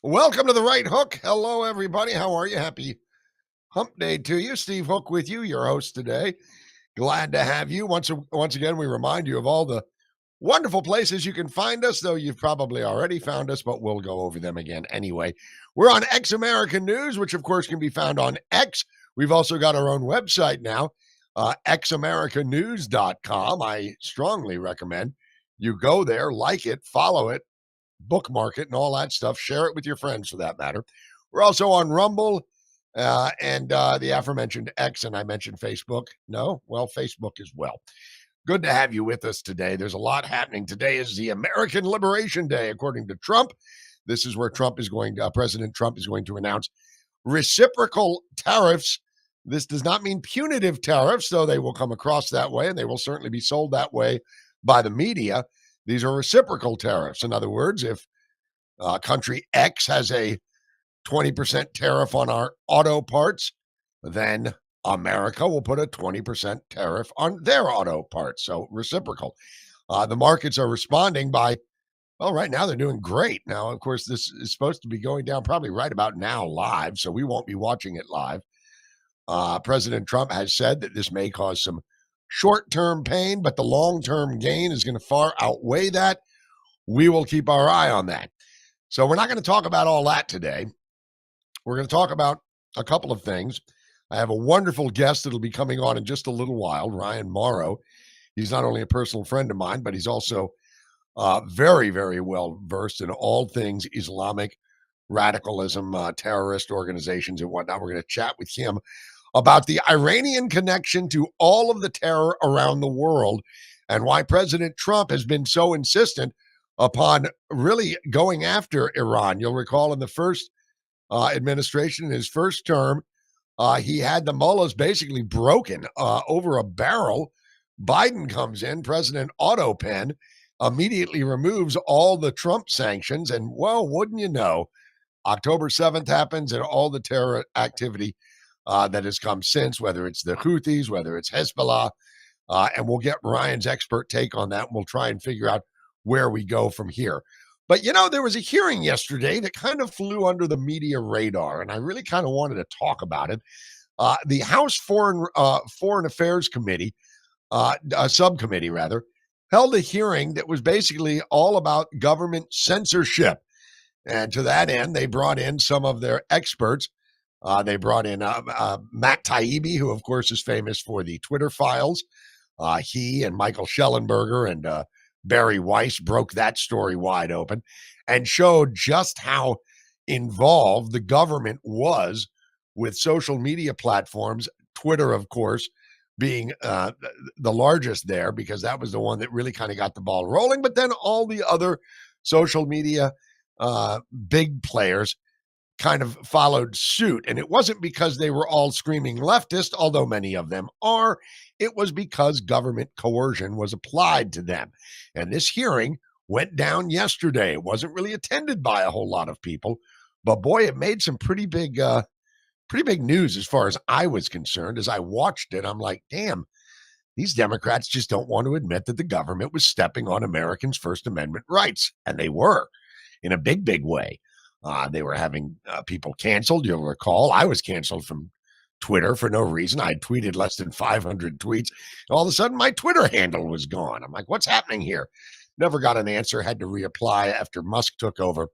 Welcome to the Right Hook. Hello, everybody. How are you? Happy Hump Day to you. Steve Hook with you, your host today. Glad to have you. Once again, we remind you of all the wonderful places you can find us, though you've probably already found us, but we'll go over them again anyway. We're on X American News, which of course can be found on X. We've also got our own website now, xamericanews.com. I strongly recommend you go there, like it, follow it, bookmark it, and all that stuff. Share it with your friends for that matter. We're also on Rumble and the aforementioned X, and I mentioned Facebook. No? Well, Facebook as well. Good to have you with us today. There's a lot happening. Today is the American Liberation Day, according to Trump. This is where President Trump is going to announce reciprocal tariffs. This does not mean punitive tariffs, though they will come across that way, and they will certainly be sold that way by the media. These are reciprocal tariffs. In other words, if country X has a 20% tariff on our auto parts, then America will put a 20% tariff on their auto parts. So reciprocal. The markets are responding by, well, right now they're doing great. Now, of course, this is supposed to be going down probably right about now live, so we won't be watching it live. President Trump has said that this may cause some short-term pain, but the long-term gain is going to far outweigh that. We will keep our eye on that. So we're not going to talk about all that today. We're going to talk about a couple of things. I have a wonderful guest that'll be coming on in just a little while, Ryan Mauro. He's not only a personal friend of mine, but he's also very, very well versed in all things Islamic radicalism, terrorist organizations, and whatnot. We're going to chat with him about the Iranian connection to all of the terror around the world and why President Trump has been so insistent upon really going after Iran. You'll recall in the first administration, in his first term, he had the mullahs basically broken over a barrel. Biden comes in, President Auto Pen immediately removes all the Trump sanctions. And, well, wouldn't you know, October 7th happens and all the terror activity that has come since, whether it's the Houthis, whether it's Hezbollah, and we'll get Ryan's expert take on that. And we'll try and figure out where we go from here. But, there was a hearing yesterday that kind of flew under the media radar, and I really kind of wanted to talk about it. The House Foreign Affairs Committee, a subcommittee rather, held a hearing that was basically all about government censorship. And to that end, they brought in some of their experts. They brought in Matt Taibbi, who, of course, is famous for the Twitter files. He and Michael Schellenberger and Barry Weiss broke that story wide open and showed just how involved the government was with social media platforms, Twitter, of course, being the largest there because that was the one that really kind of got the ball rolling. But then all the other social media big players kind of followed suit. And it wasn't because they were all screaming leftist, although many of them are. It was because government coercion was applied to them. And this hearing went down yesterday. It wasn't really attended by a whole lot of people, but boy, it made some pretty big news as far as I was concerned. As I watched it, I'm like, damn, these Democrats just don't want to admit that the government was stepping on Americans' First Amendment rights. And they were in a big, big way. They were having people canceled. You'll recall I was canceled from Twitter for no reason. I tweeted less than 500 tweets. All of a sudden, my Twitter handle was gone. I'm like, what's happening here? Never got an answer. Had to reapply after Musk took over.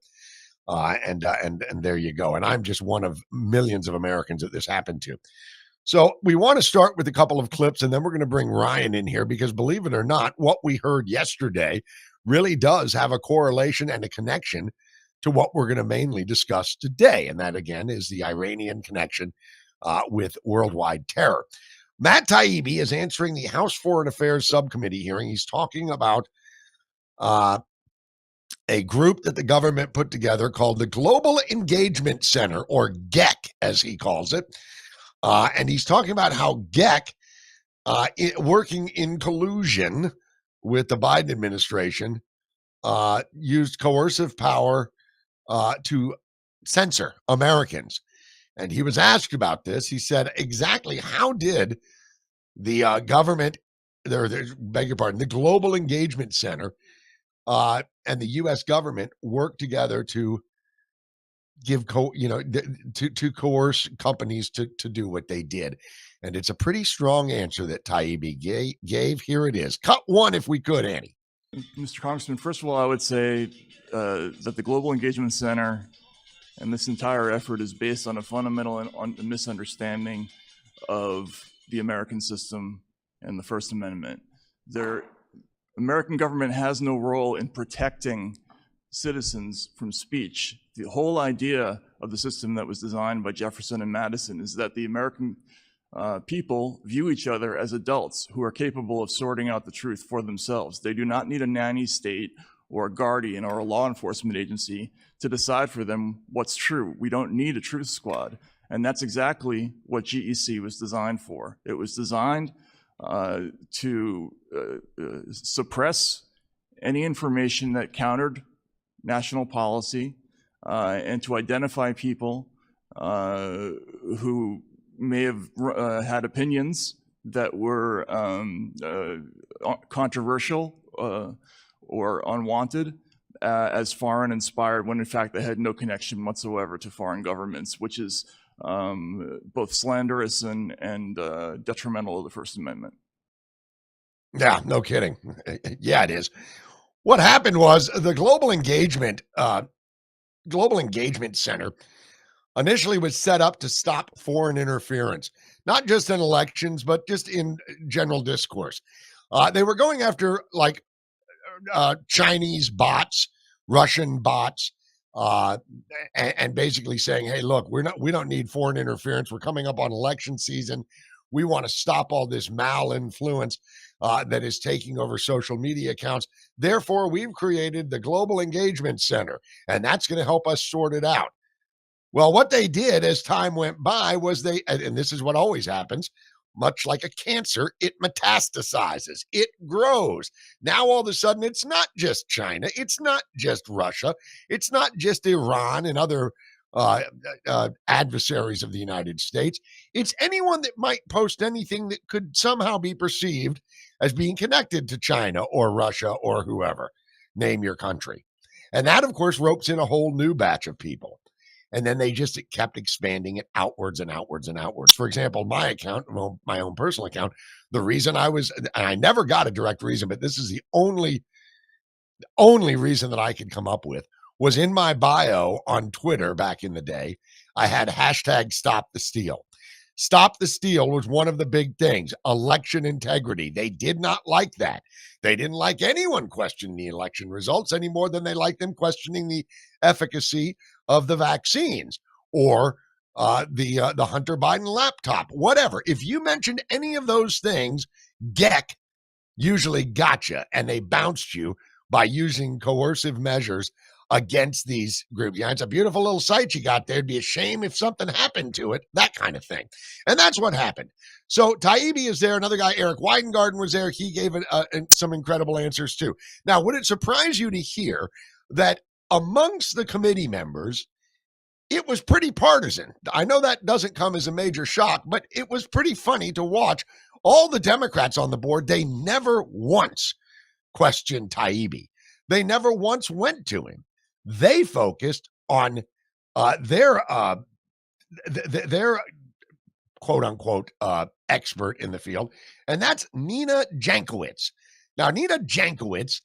And there you go. And I'm just one of millions of Americans that this happened to. So we want to start with a couple of clips, and then we're going to bring Ryan in here because, believe it or not, what we heard yesterday really does have a correlation and a connection to what we're going to mainly discuss today. And that, again, is the Iranian connection with worldwide terror. Matt Taibbi is answering the House Foreign Affairs Subcommittee hearing. He's talking about a group that the government put together called the Global Engagement Center, or GEC, as he calls it. And he's talking about how GEC, working in collusion with the Biden administration, used coercive power to censor Americans. And he was asked about this. He said, exactly how did the government, the Global Engagement Center and the U.S. government work together to to coerce companies to do what they did. And it's a pretty strong answer that Taibbi gave. Here it is. Cut one if we could, Annie. Mr. Congressman, first of all, I would say that the Global Engagement Center and this entire effort is based on a fundamental misunderstanding of the American system and the First Amendment. The American government has no role in protecting citizens from speech. The whole idea of the system that was designed by Jefferson and Madison is that the American people view each other as adults who are capable of sorting out the truth for themselves. They do not need a nanny state or a guardian or a law enforcement agency to decide for them what's true. We don't need a truth squad. And that's exactly what GEC was designed for. It was designed to suppress any information that countered national policy and to identify people who may have had opinions that were controversial or unwanted as foreign inspired, when in fact they had no connection whatsoever to foreign governments, which is both slanderous and detrimental to the First Amendment. Yeah, no kidding. Yeah, it is. What happened was the Global Engagement Center initially was set up to stop foreign interference, not just in elections, but just in general discourse. They were going after like Chinese bots, Russian bots, and basically saying, "Hey, look, we don't need foreign interference. We're coming up on election season. We want to stop all this malinfluence that is taking over social media accounts. Therefore, we've created the Global Engagement Center, and that's going to help us sort it out." Well, what they did as time went by was and this is what always happens, much like a cancer, it metastasizes, it grows. Now, all of a sudden, it's not just China, it's not just Russia, it's not just Iran and other adversaries of the United States. It's anyone that might post anything that could somehow be perceived as being connected to China or Russia or whoever. Name your country. And that, of course, ropes in a whole new batch of people. And then they just kept expanding it outwards and outwards and outwards. For example, my account, my own personal account, the reason I never got a direct reason, but this is the only reason that I could come up with, was in my bio on Twitter back in the day. I had hashtag Stop the Steal. Stop the Steal was one of the big things. Election integrity. They did not like that. They didn't like anyone questioning the election results any more than they liked them questioning the efficacy of the vaccines or the Hunter Biden laptop, whatever. If you mentioned any of those things, GEC usually got you, and they bounced you by using coercive measures against these groups. Yeah, it's a beautiful little site you got there. It'd be a shame if something happened to it, that kind of thing. And that's what happened. So Taibbi is there. Another guy, Eric Weidengarten, was there. He gave some incredible answers too. Now, would it surprise you to hear that amongst the committee members, it was pretty partisan? I know that doesn't come as a major shock, but it was pretty funny to watch. All the Democrats on the board, they never once questioned Taibbi. They never once went to him. They focused on their quote unquote expert in the field, and that's Nina Jankowicz. Now, Nina Jankowicz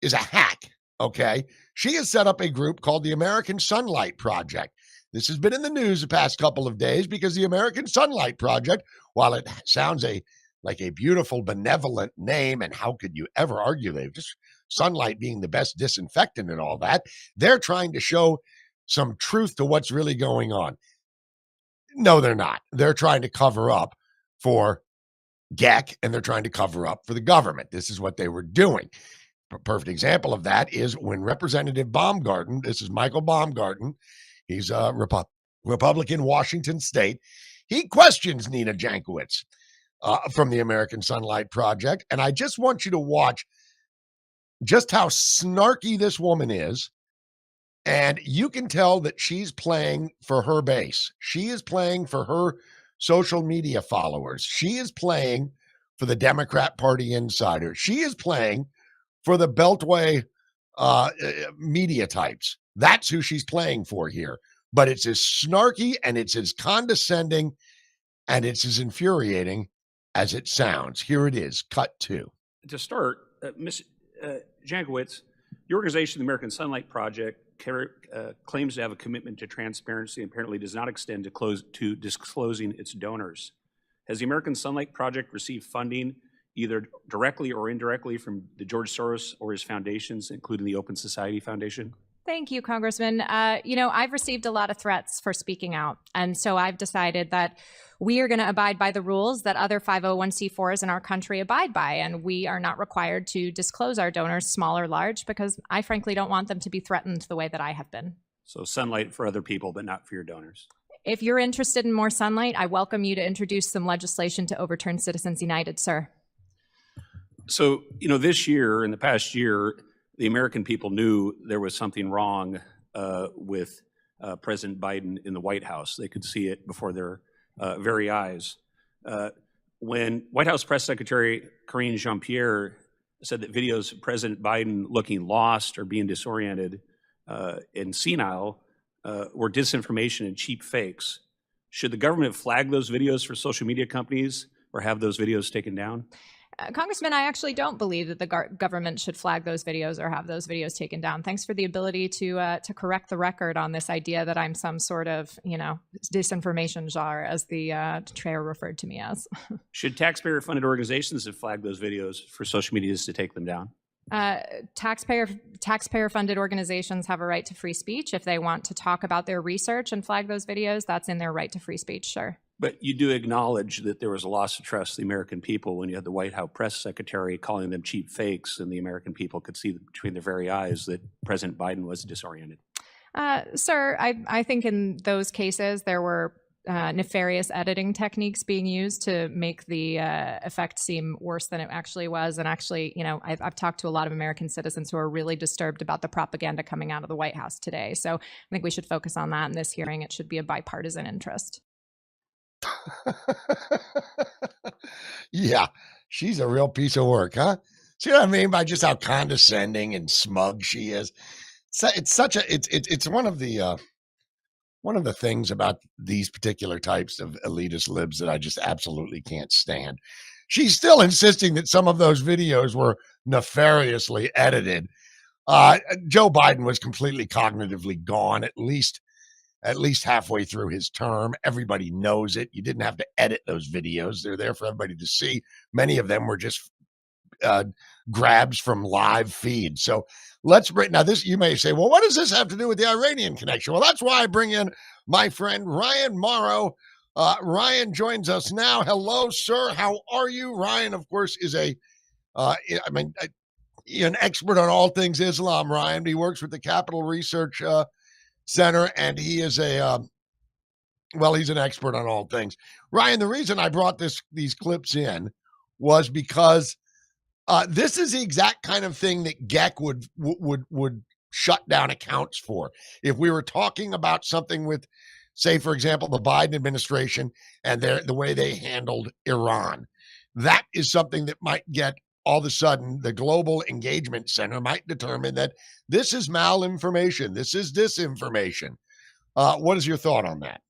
is a hack. Okay, she has set up a group called the American Sunlight Project. This has been in the news the past couple of days because the American Sunlight Project, while it sounds like a beautiful, benevolent name, and how could you ever argue they've just sunlight being the best disinfectant and all that, they're trying to show some truth to what's really going on. No, they're not. They're trying to cover up for GEC, and they're trying to cover up for the government. This is what they were doing. A perfect example of that is when Representative Baumgarten, this is Michael Baumgarten, he's a Republican, Washington State, he questions Nina Jankowicz from the American Sunlight Project. And I just want you to watch just how snarky this woman is. And you can tell that she's playing for her base. She is playing for her social media followers. She is playing for the Democrat Party insider. She is playing for the Beltway media types. That's who she's playing for here. but it's as snarky and it's as condescending and it's as infuriating as it sounds. Here it is, cut 2. To start, Ms. Jankowicz, your organization, the American Sunlight Project, claims to have a commitment to transparency and apparently does not extend to disclosing its donors. Has the American Sunlight Project received funding either directly or indirectly from the George Soros or his foundations, including the Open Society Foundation? Thank you, Congressman. I've received a lot of threats for speaking out. And so I've decided that we are going to abide by the rules that other 501c4s in our country abide by. And we are not required to disclose our donors, small or large, because I frankly don't want them to be threatened the way that I have been. So sunlight for other people, but not for your donors. If you're interested in more sunlight, I welcome you to introduce some legislation to overturn Citizens United, sir. So, this year, in the past year, the American people knew there was something wrong with President Biden in the White House. They could see it before their very eyes. When White House Press Secretary Karine Jean-Pierre said that videos of President Biden looking lost or being disoriented and senile were disinformation and cheap fakes, should the government flag those videos for social media companies or have those videos taken down? Congressman, I actually don't believe that the government should flag those videos or have those videos taken down. Thanks for the ability to correct the record on this idea that I'm some sort of, disinformation czar, as the chair referred to me as. Should taxpayer-funded organizations have flagged those videos for social medias to take them down? Taxpayer-funded organizations have a right to free speech. If they want to talk about their research and flag those videos, that's in their right to free speech, sure. But you do acknowledge that there was a loss of trust of the American people when you had the White House press secretary calling them cheap fakes, and the American people could see between their very eyes that President Biden was disoriented. Sir, I think in those cases there were nefarious editing techniques being used to make the effect seem worse than it actually was. And actually, I've talked to a lot of American citizens who are really disturbed about the propaganda coming out of the White House today. So I think we should focus on that in this hearing. It should be a bipartisan interest. Yeah, she's a real piece of work, huh? See what I mean by just how condescending and smug she is? It's one of the things about these particular types of elitist libs that I just absolutely can't stand. She's still insisting that some of those videos were nefariously edited. Joe Biden was completely cognitively gone, at least halfway through his term. Everybody knows it. You didn't have to edit those videos. They're there for everybody to see. Many of them were just grabs from live feeds. So let's bring, now this, you may say, well, what does this have to do with the Iranian connection? Well, that's why I bring in my friend, Ryan Mauro. Ryan joins us now. Hello, sir. How are you? Ryan, of course, is an expert on all things Islam, Ryan. He works with the Capital Research Center, and he is he's an expert on all things. Ryan, the reason I brought these clips in was because this is the exact kind of thing that GEC would shut down accounts for. If we were talking about something with, say, for example, the Biden administration and the way they handled Iran, that is something that might get, all of a sudden, the Global Engagement Center might determine that this is malinformation, this is disinformation. What is your thought on that?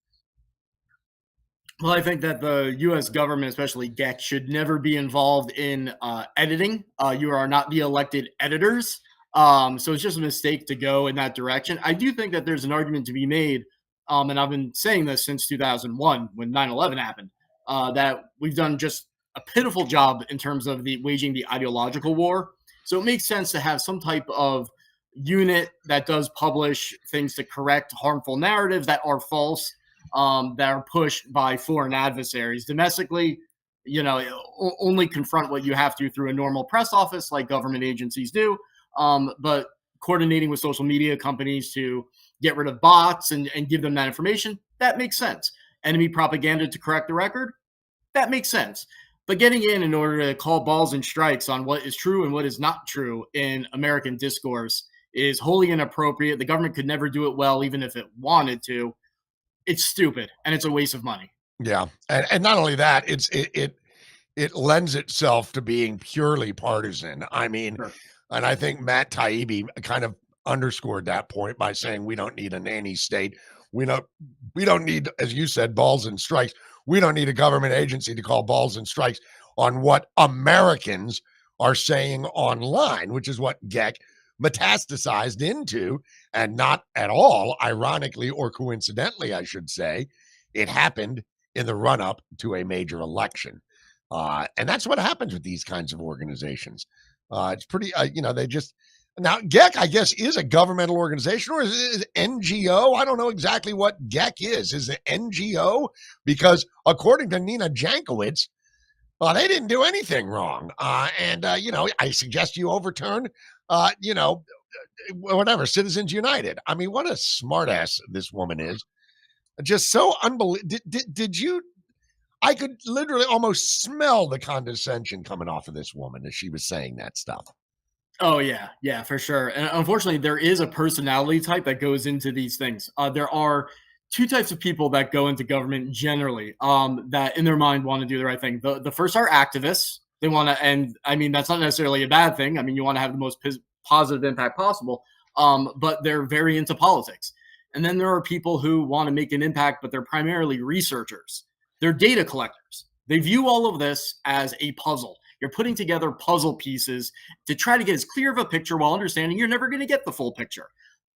Well, I think that the U.S. government, especially GEC, should never be involved in editing. You are not the elected editors. So it's just a mistake to go in that direction. I do think that there's an argument to be made, and I've been saying this since 2001 when 9/11 happened, that we've done just a pitiful job in terms of waging the ideological war. So it makes sense to have some type of unit that does publish things to correct harmful narratives that are false, that are pushed by foreign adversaries. Domestically, only confront what you have to through a normal press office like government agencies do. But coordinating with social media companies to get rid of bots and give them that information, that makes sense. Enemy propaganda to correct the record, that makes sense. But getting in order to call balls and strikes on what is true and what is not true in American discourse is wholly inappropriate. The government could never do it well, even if it wanted to. It's stupid, and it's a waste of money. Yeah, and not only that, it lends itself to being purely partisan. I mean, sure. And I think Matt Taibbi kind of underscored that point by saying we don't need a nanny state. we don't need, as you said, balls and strikes. We don't need a government agency to call balls and strikes on what Americans are saying online, which is what Geck metastasized into, and not at all, ironically or coincidentally, I should say, it happened in the run-up to a major election. And that's what happens with these kinds of organizations. It's pretty, they just, now Geck, I guess, is a governmental organization, or is it NGO? I don't know exactly what Geck is. Is it NGO? Because according to Nina Jankowicz, they didn't do anything wrong. I suggest you overturn, whatever, Citizens United. I mean, what a smartass this woman is. Just so unbelievable. Did you? I could literally almost smell the condescension coming off of this woman as she was saying that stuff. Oh, yeah, for sure. And unfortunately, there is a personality type that goes into these things. There are two types of people that go into government generally, that in their mind want to do the right thing. The first are activists. They want to, and I mean, that's not necessarily a bad thing. I mean, you want to have the most positive impact possible, but they're very into politics. And then there are people who want to make an impact, but they're primarily researchers. They're data collectors. They view all of this as a puzzle. You're putting together puzzle pieces to try to get as clear of a picture while understanding you're never going to get the full picture.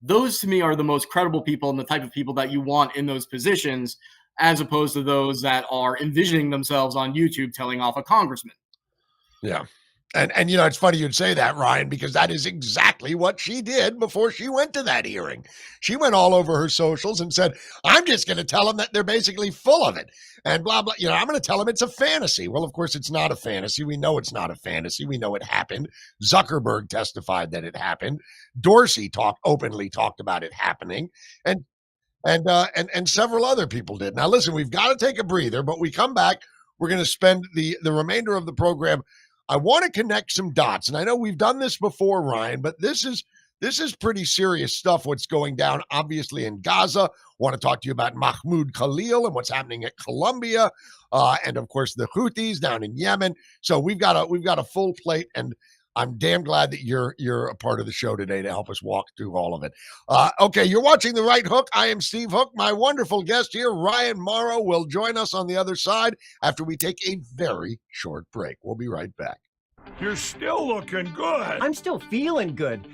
Those, to me, are the most credible people and the type of people that you want in those positions, as opposed to those that are envisioning themselves on YouTube telling off a congressman. Yeah. And it's funny you'd say that, Ryan, because that is exactly what she did before she went to that hearing. She went all over her socials and said, I'm just going to tell them that they're basically full of it and blah, blah. I'm going to tell them it's a fantasy. Well, of course, it's not a fantasy. We know it's not a fantasy. We know it happened. Zuckerberg testified that it happened. Dorsey openly talked about it happening. And several other people did. Now, listen, we've got to take a breather, but we come back. We're going to spend the remainder of the program. I want to connect some dots, and I know we've done this before, Ryan, but this is pretty serious stuff, what's going down, obviously, in Gaza. Want to talk to you about Mahmoud Khalil and what's happening at Colombia, and, of course, the Houthis down in Yemen. So we've got a full plate, and I'm damn glad that you're a part of the show today to help us walk through all of it. Okay, you're watching The Right Hook. I am Steve Hook. My wonderful guest here, Ryan Mauro, will join us on the other side after we take a very short break. We'll be right back. You're still looking good. I'm still feeling good.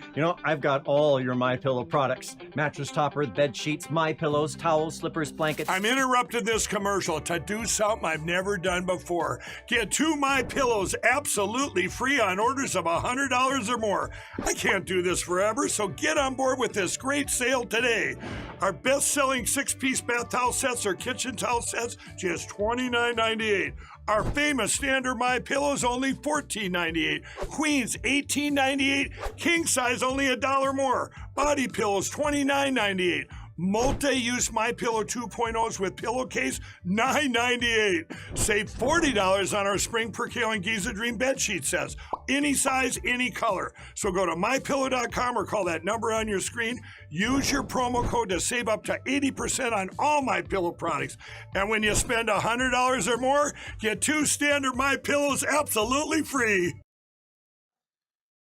I've got all your MyPillow products. Mattress topper, bed sheets, MyPillows, towels, slippers, blankets. I'm interrupting this commercial to do something I've never done before. Get 2 MyPillows absolutely free on orders of $100 or more. I can't do this forever, so get on board with this great sale today. Our best-selling 6-piece bath towel sets or kitchen towel sets, just $29.98. Our famous standard MyPillows only $14.98. Queens $18.98. King size only $1 more. Body pillows $29.98. Multi-use MyPillow 2.0s with pillowcase $9.98. Save $40 on our spring percale Giza Dream bed sheet sets. Any size, any color. So go to MyPillow.com or call that number on your screen. Use your promo code to save up to 80% on all MyPillow products. And when you spend $100 or more, get 2 standard MyPillows absolutely free.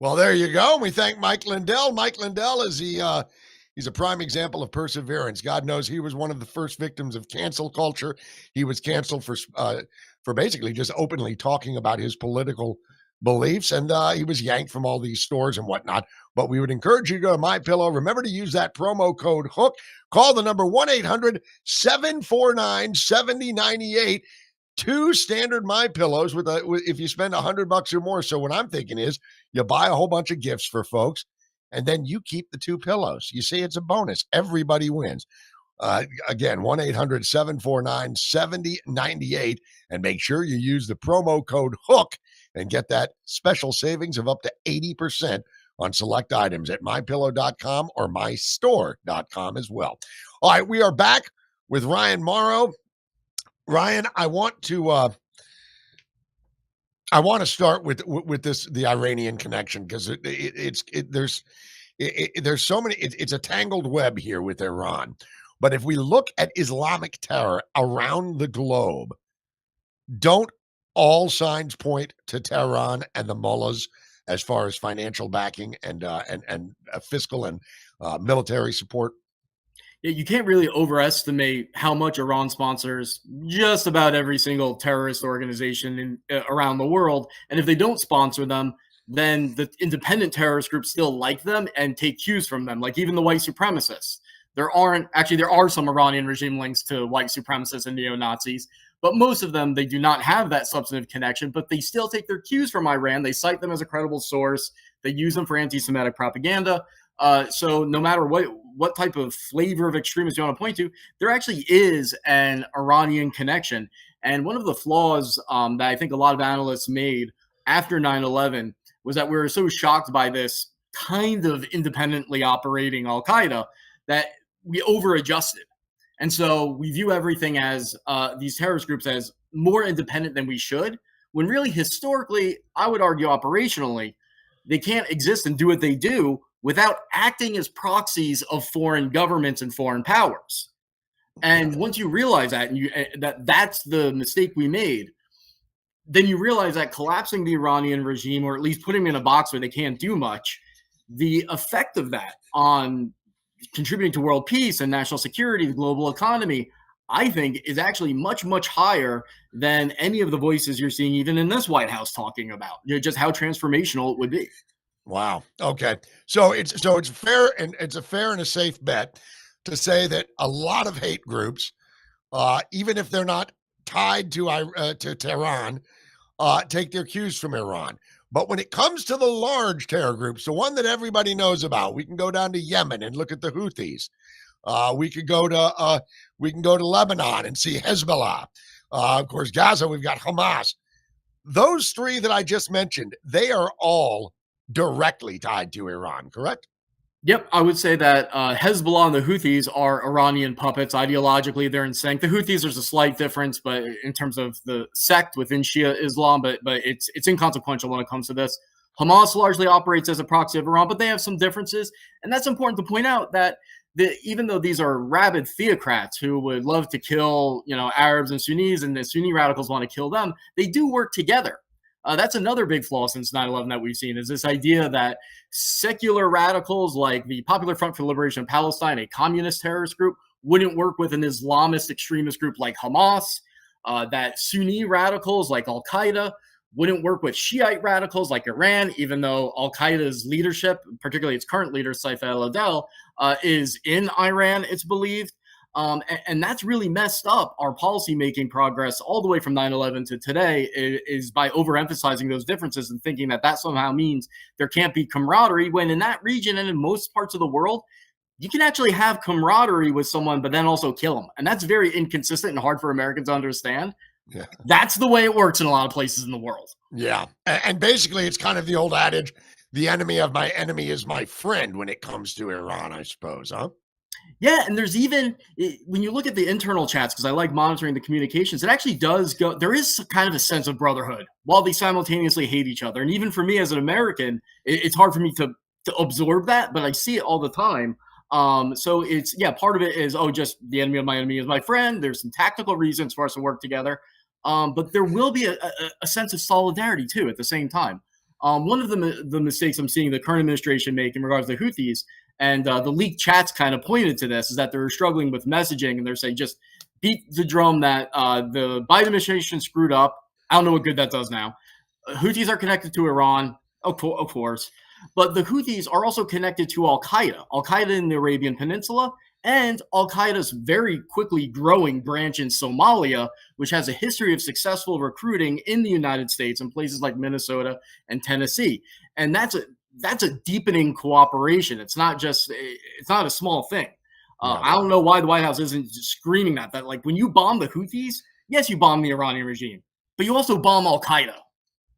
Well, there you go. We thank Mike Lindell. Mike Lindell is he's a prime example of perseverance. God knows he was one of the first victims of cancel culture. He was canceled for basically just openly talking about his political beliefs, and he was yanked from all these stores and whatnot. But we would encourage you to go to MyPillow. Remember to use that promo code HOOK. Call the number 1-800-749-7098. 2 standard MyPillows if you spend $100 or more. So what I'm thinking is you buy a whole bunch of gifts for folks, and then you keep the 2 pillows. You see, it's a bonus. Everybody wins. Again, 1-800-749-7098, and make sure you use the promo code HOOK and get that special savings of up to 80% on select items at MyPillow.com or MyStore.com as well. All right, we are back with Ryan Mauro. Ryan, I want to start with this, the Iranian Connection, because there's so many. It's a tangled web here with Iran. But if we look at Islamic terror around the globe, don't all signs point to Tehran and the mullahs as far as financial backing and fiscal and military support? You can't really overestimate how much Iran sponsors just about every single terrorist organization around the world. And if they don't sponsor them, then the independent terrorist groups still like them and take cues from them, like even the white supremacists. There are some Iranian regime links to white supremacists and neo-Nazis, but most of them, they do not have that substantive connection, but they still take their cues from Iran. They cite them as a credible source. They use them for anti-Semitic propaganda. So no matter what type of flavor of extremists you want to point to, there actually is an Iranian connection. And one of the flaws that I think a lot of analysts made after 9/11 was that we were so shocked by this kind of independently operating Al-Qaeda that we over-adjusted. And so we view everything as these terrorist groups as more independent than we should, when really historically, I would argue operationally, they can't exist and do what they do without acting as proxies of foreign governments and foreign powers. And once you realize that, and that's the mistake we made, then you realize that collapsing the Iranian regime, or at least putting them in a box where they can't do much, the effect of that on contributing to world peace and national security, the global economy, I think is actually much, much higher than any of the voices you're seeing even in this White House talking about, just how transformational it would be. Wow. Okay. So it's fair, and it's a fair and a safe bet to say that a lot of hate groups, even if they're not tied to Tehran, take their cues from Iran. But when it comes to the large terror groups, the one that everybody knows about, we can go down to Yemen and look at the Houthis. We can go to Lebanon and see Hezbollah. Of course, Gaza, we've got Hamas. Those three that I just mentioned, they are all directly tied to Iran, correct? Yep, I would say that Hezbollah and the Houthis are Iranian puppets. Ideologically, they're in sync. The Houthis, there's a slight difference, but in terms of the sect within Shia Islam, but it's inconsequential when it comes to this. Hamas largely operates as a proxy of Iran, but they have some differences, and that's important to point out that even though these are rabid theocrats who would love to kill, Arabs and Sunnis, and the Sunni radicals want to kill them, they do work together. That's another big flaw since 9/11 that we've seen, is this idea that secular radicals like the Popular Front for the Liberation of Palestine, a communist terrorist group, wouldn't work with an Islamist extremist group like Hamas, that Sunni radicals like Al-Qaeda wouldn't work with Shiite radicals like Iran, even though Al-Qaeda's leadership, particularly its current leader, Saif al-Adel, is in Iran, it's believed. And that's really messed up our policymaking progress all the way from 9/11 to today, is by overemphasizing those differences and thinking that somehow means there can't be camaraderie, when in that region and in most parts of the world, you can actually have camaraderie with someone, but then also kill them. And that's very inconsistent and hard for Americans to understand. Yeah. That's the way it works in a lot of places in the world. Yeah. And basically, it's kind of the old adage, the enemy of my enemy is my friend, when it comes to Iran, I suppose, huh? Yeah, and there's even, when you look at the internal chats, because I like monitoring the communications, it actually does go, there is kind of a sense of brotherhood while they simultaneously hate each other. And even for me as an American, it's hard for me to absorb that, but I see it all the time. So it's, part of it is, just the enemy of my enemy is my friend. There's some tactical reasons for us to work together. But there will be a sense of solidarity too at the same time. One of the mistakes I'm seeing the current administration make in regards to the Houthis, and the leaked chats kind of pointed to this, is that they're struggling with messaging, and they're saying just beat the drum that the Biden administration screwed up. I don't know what good that does now. Houthis are connected to Iran, of course, but the Houthis are also connected to Al-Qaeda in the Arabian Peninsula, and Al-Qaeda's very quickly growing branch in Somalia, which has a history of successful recruiting in the United States in places like Minnesota and Tennessee. And that's a deepening cooperation. It's not a small thing. I don't know why the White House isn't just screaming that like, when you bomb the Houthis, yes, you bomb the Iranian regime, but you also bomb Al-Qaeda.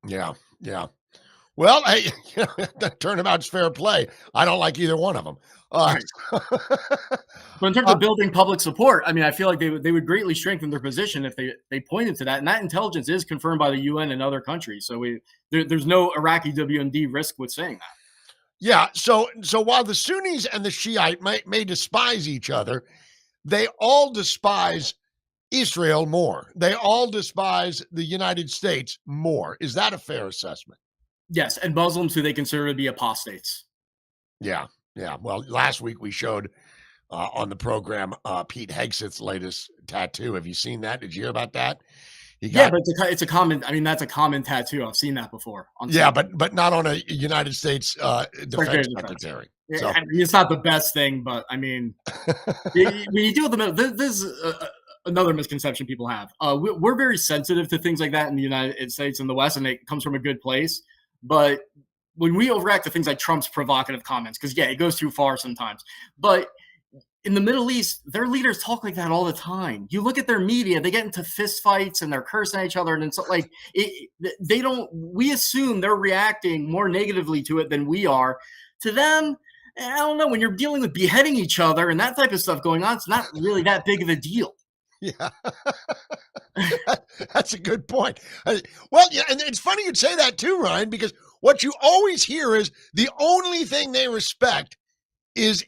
Yeah. Well, hey, turnabout's fair play. I don't like either one of them. Right. But in terms of building public support, I mean, I feel like they would greatly strengthen their position if they pointed to that. And that intelligence is confirmed by the UN and other countries. So there's no Iraqi WMD risk with saying that. Yeah. So while the Sunnis and the Shiite may despise each other, they all despise Israel more. They all despise the United States more. Is that a fair assessment? Yes, and Muslims who they consider to be apostates. Yeah. Well, last week we showed on the program, Pete Hegseth's latest tattoo. Have you seen that? Did you hear about that? Yeah, but it's a common. I mean, that's a common tattoo. I've seen that before. Yeah, but not on a United States defense secretary. Yeah, So I mean, it's not the best thing, but I mean, when you deal with this is another misconception people have. We're very sensitive to things like that in the United States and the West, and it comes from a good place. But when we overreact to things like Trump's provocative comments, because yeah, it goes too far sometimes. But in the Middle East, their leaders talk like that all the time. You look at their media; they get into fist fights and they're cursing at each other, and it's like they don't. We assume they're reacting more negatively to it than we are. To them, I don't know. When you're dealing with beheading each other and that type of stuff going on, it's not really that big of a deal. yeah, that's a good point. Well, yeah, and it's funny you'd say that too, Ryan, because what you always hear is the only thing they respect is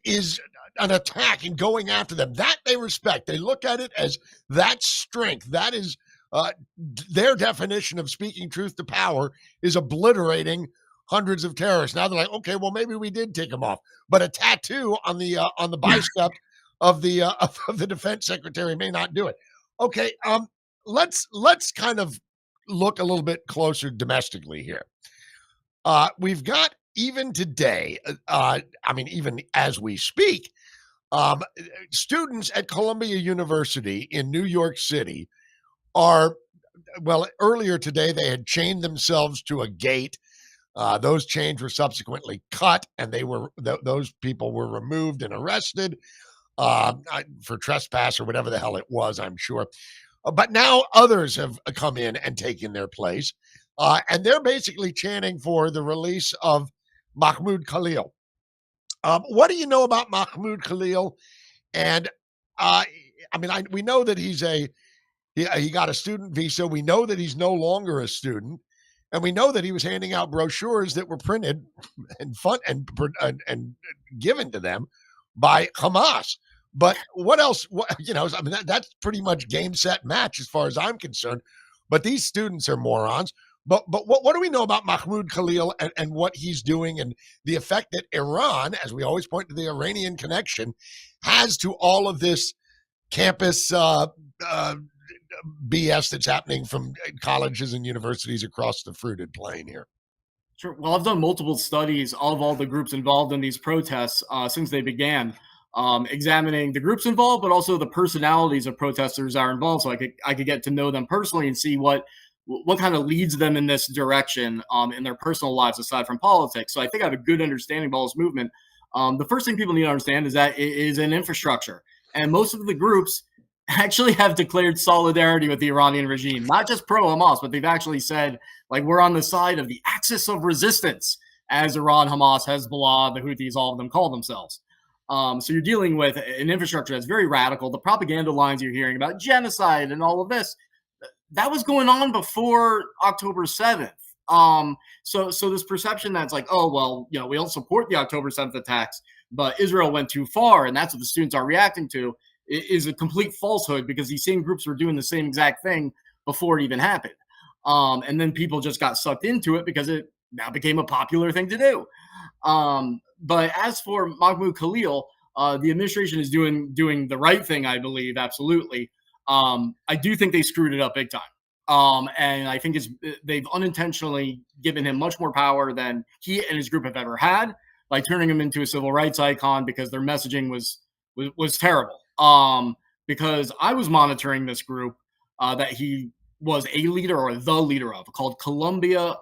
an attack and going after them. That they respect. They look at it as that strength. That is their definition of speaking truth to power is obliterating hundreds of terrorists. Now they're like, okay, well maybe we did take them off, but a tattoo on the bicep of the defense secretary may not do it. Okay, let's kind of look a little bit closer domestically here. We've got even today, I mean, even as we speak, students at Columbia University in New York City are, well, earlier today they had chained themselves to a gate. Those chains were subsequently cut, and those people were removed and arrested for trespass or whatever the hell it was, I'm sure. But now others have come in and taken their place, and they're basically chanting for the release of Mahmoud Khalil. What do you know about Mahmoud Khalil? And I mean, we know that he got a student visa. We know that he's no longer a student, and we know that he was handing out brochures that were printed and given to them by Hamas. But what else? I mean, that's pretty much game, set, match as far as I'm concerned. But these students are morons. But what do we know about Mahmoud Khalil and what he's doing and the effect that Iran, as we always point to the Iranian connection, has to all of this campus BS that's happening from colleges and universities across the fruited plain here? Sure. Well, I've done multiple studies of all the groups involved in these protests since they began, examining the groups involved, but also the personalities of protesters that are involved, so I could get to know them personally and see what kind of leads them in this direction in their personal lives aside from politics. So I think I have a good understanding of all this movement. The first thing people need to understand is that it is an infrastructure, and most of the groups actually have declared solidarity with the Iranian regime, not just pro-Hamas, but they've actually said, like, we're on the side of the axis of resistance, as Iran, Hamas, Hezbollah, the Houthis, all of them call themselves. So you're dealing with an infrastructure that's very radical. The propaganda lines you're hearing about genocide and all of this, that was going on before October 7th. So this perception that's like, oh, well, we don't support the October 7th attacks, but Israel went too far, and that's what the students are reacting to, is a complete falsehood, because these same groups were doing the same exact thing before it even happened. And then people just got sucked into it because it now became a popular thing to do. But as for Mahmoud Khalil, the administration is doing the right thing, I believe, absolutely. I do think they screwed it up big time. And I think they've unintentionally given him much more power than he and his group have ever had by turning him into a civil rights icon, because their messaging was terrible. Because I was monitoring this group that he was a leader or the leader of, called Columbia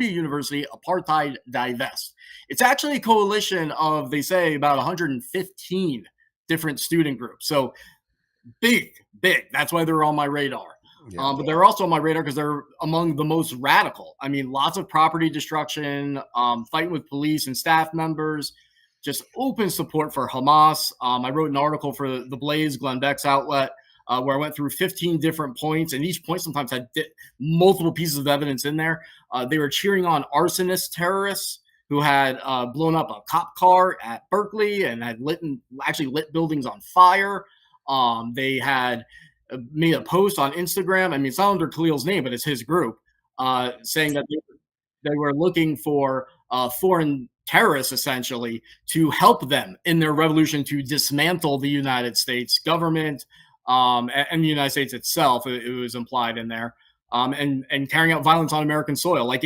University Apartheid Divest. It's actually a coalition of, they say, about 115 different student groups. So big. That's why they're on my radar. Yeah. But they're also on my radar because they're among the most radical. I mean, lots of property destruction, fighting with police and staff members, just open support for Hamas. I wrote an article for The Blaze, Glenn Beck's outlet, where I went through 15 different points, and each point sometimes had multiple pieces of evidence in there. They were cheering on arsonist terrorists who had blown up a cop car at Berkeley and had lit buildings on fire. They had made a post on Instagram. I mean, it's not under Khalil's name, but it's his group, saying that they were looking for foreign terrorists essentially to help them in their revolution to dismantle the United States government and the United States itself. It was implied in there, and carrying out violence on American soil. Like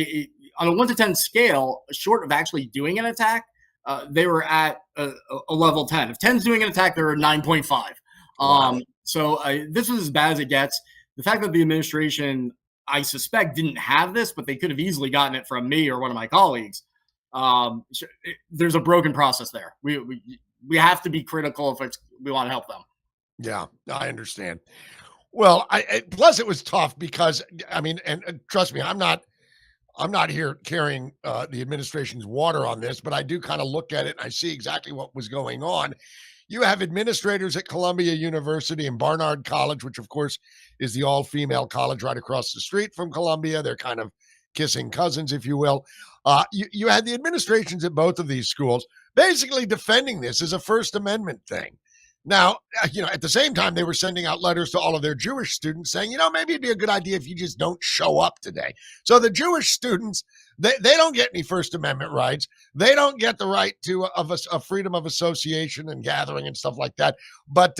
on a 1 to 10 scale, short of actually doing an attack, they were at a level 10. If 10's doing an attack, they're 9.5. Wow. So this was as bad as it gets. The fact that the administration, I suspect, didn't have this, but they could have easily gotten it from me or one of my colleagues. There's a broken process there. We have to be critical if we want to help them. Yeah, I understand. Well, plus it was tough because I mean, and trust me, I'm not here carrying the administration's water on this, but I do kind of look at it and I see exactly what was going on. You have administrators at Columbia University and Barnard College, which of course is the all-female college right across the street from Columbia. They're kind of kissing cousins, if you will. You had the administrations at both of these schools basically defending this as a First Amendment thing. Now, at the same time, they were sending out letters to all of their Jewish students saying, maybe it'd be a good idea if you just don't show up today. So the Jewish students, they don't get any First Amendment rights. They don't get the right to a freedom of association and gathering and stuff like that. But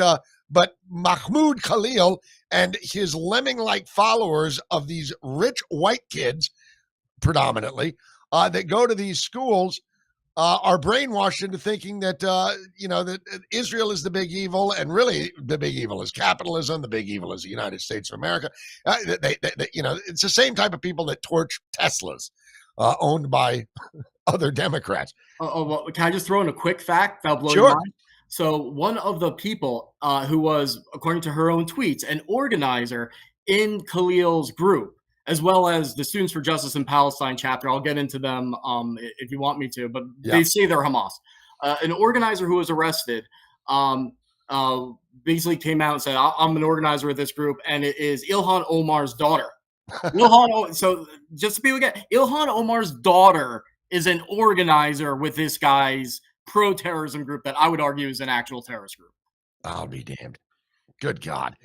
Mahmoud Khalil and his lemming-like followers of these rich white kids, predominantly, that go to these schools, are brainwashed into thinking that that Israel is the big evil, and really the big evil is capitalism. The big evil is the United States of America. It's the same type of people that torch Teslas owned by other Democrats. Well, can I just throw in a quick fact that'll blow Sure. your mind? So one of the people who was, according to her own tweets, an organizer in Khalil's group, as well as the Students for Justice in Palestine chapter. I'll get into them if you want me to, but they say they're Hamas. An organizer who was arrested basically came out and said, I'm an organizer with this group, and it is Ilhan Omar's daughter. So just to be again, Ilhan Omar's daughter is an organizer with this guy's pro-terrorism group that I would argue is an actual terrorist group. I'll be damned. Good God.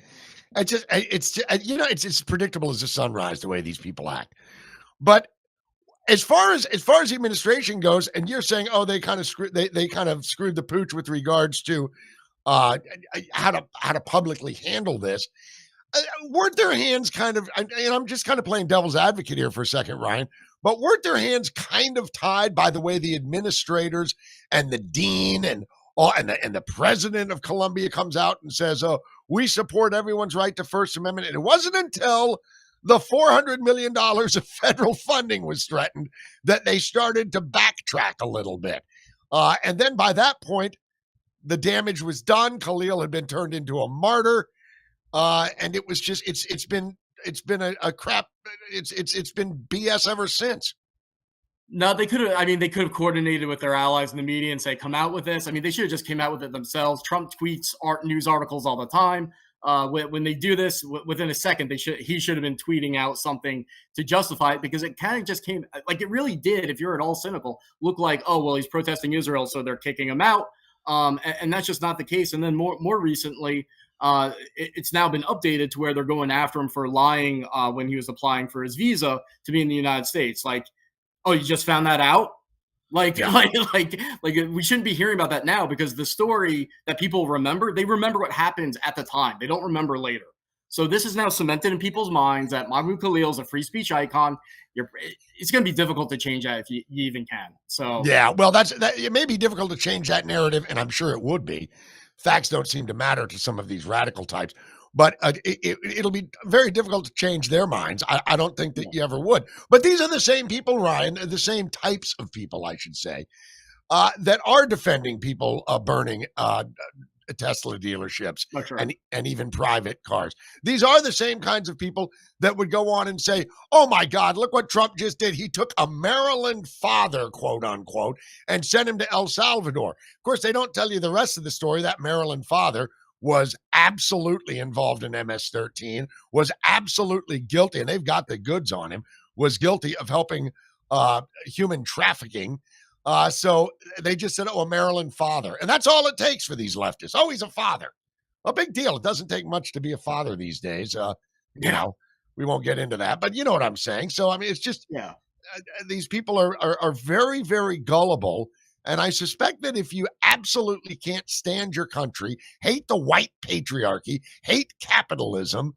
It's predictable as the sunrise, the way these people act. But as far as the administration goes, and you're saying, they kind of screwed the pooch with regards to how to publicly handle this. Weren't their hands kind of, and I'm just kind of playing devil's advocate here for a second, Ryan, but weren't their hands kind of tied by the way the administrators and the dean and the president of Columbia comes out and says, we support everyone's right to First Amendment. And it wasn't until the $400 million of federal funding was threatened that they started to backtrack a little bit. And then by that point, the damage was done. Khalil had been turned into a martyr. And it was just, it's been a crap. It's been BS ever since. No, they could have coordinated with their allies in the media and say, come out with this. I mean, they should have just came out with it themselves. Trump tweets news articles all the time. When they do this, within a second, he should have been tweeting out something to justify it, because it kind of just came, like it really did, if you're at all cynical, look like, he's protesting Israel, so they're kicking him out. And that's just not the case. And then more recently, it's now been updated to where they're going after him for lying when he was applying for his visa to be in the United States. Like, you just found that out? Like we shouldn't be hearing about that now, because the story that people remember, they remember what happened at the time. They don't remember later. So this is now cemented in people's minds that Mahmoud Khalil is a free speech icon. It's going to be difficult to change that if you even can. So yeah, well, it may be difficult to change that narrative, and I'm sure it would be. Facts don't seem to matter to some of these radical types. But it'll be very difficult to change their minds. I don't think that you ever would. But these are the same people, Ryan, the same types of people, I should say, that are defending people burning Tesla dealerships and even private cars. These are the same kinds of people that would go on and say, oh, my God, look what Trump just did. He took a Maryland father, quote unquote, and sent him to El Salvador. Of course, they don't tell you the rest of the story. That Maryland father was absolutely involved in MS-13, was absolutely guilty, and they've got the goods on him, was guilty of helping human trafficking. So they just said, a Maryland father. And that's all it takes for these leftists. Oh, he's a father. A big deal. It doesn't take much to be a father these days. We won't get into that, but you know what I'm saying. So, I mean, it's just, these people are very, very gullible. And I suspect that if you absolutely can't stand your country, hate the white patriarchy, hate capitalism,